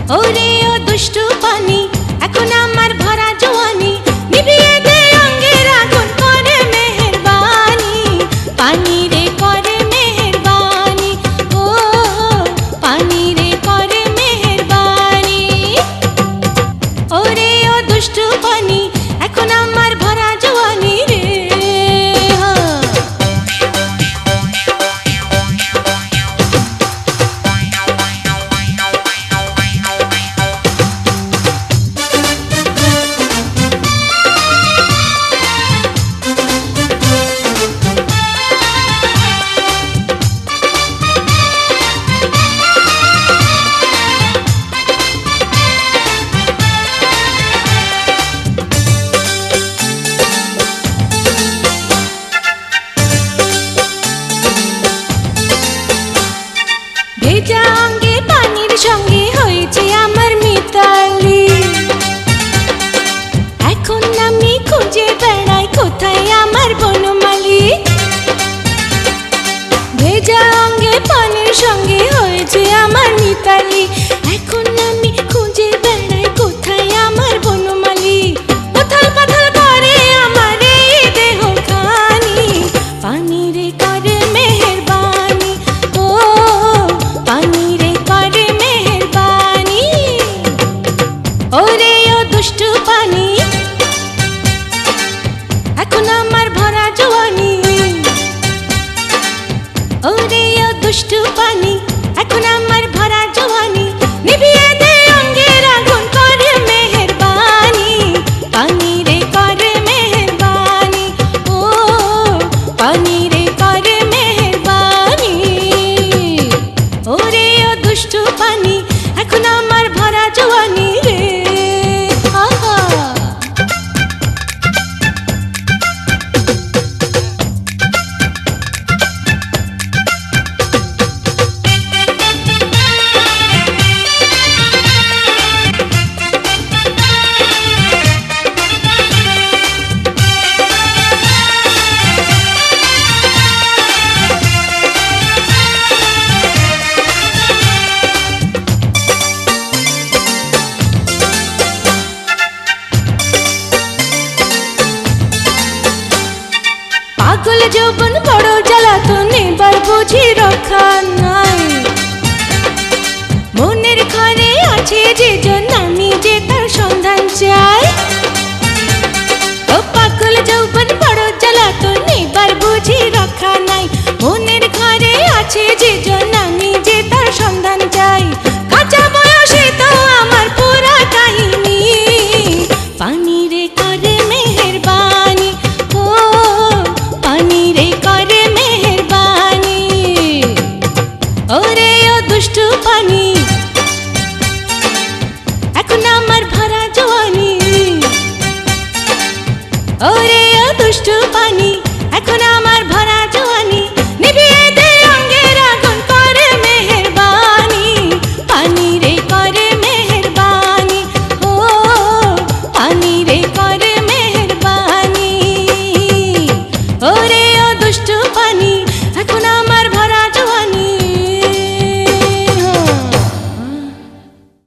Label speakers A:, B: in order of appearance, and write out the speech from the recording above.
A: ওরে ও দুষ্টু পানি এখন আমার ভরা জওয়ানি নিভিয়ে দে অঙ্গের আগুন করে মেহেরবানি পানি রে করে মেহেরবানি ও পানি রে করে মেহেরবানি ওরে ও দুষ্টু পানি এখন আমার ভরা জওয়ানি রে ভেজা অঙ্গে পানির সঙ্গে হয়েছে আমার মিতালি এখন আমি খুঁজে বেড়াই কোথায় আমার বনমালী ভেজা অঙ্গে পানির সঙ্গে হয়েছে আমার মিতালি এখন আমি খুঁজে বেড়াই কোথায় আমার বনমালী উথাল পাথাল করে আমার এই দেহ খানি পানি রে করে মেহেরবানি ও পানি রে করে মেহেরবানি ওরে ও দুষ্টু পানি এখন আমার ভরা জওয়ানি ওরে ও দুষ্টু পানি এখন আমার ভরা জওয়ানি নিভিয়ে দে অঙ্গের আগুন করে মেহেরবানি পানি রে করে মেহেরবানি ও পানি রে করে মেহেরবানি ওরে ও দুষ্টু পানি এখন আমার ভরা জওয়ানি রে আহা পাগল যৌবন বড় জ্বালাতন এবার বুঝি রক্ষা নাই মনের ঘরে আছে যে জন আমি যে তার সন্ধান চাই ও পাগল যৌবন বড় জ্বালাতন এবার বুঝি রক্ষা নাই মনের ঘরে আছে যে জন আমি যে তার সন্ধান চাই কাঁচা বয়সে তো আমার পুরা কাহিনী পানি রে করে মেহেরবানি ও পানি রে করে মেহেরবানি ওরে ও দুষ্টু পানি এখন আমার ভরা জওয়ানি ওরে ও দুষ্টু পানি এখন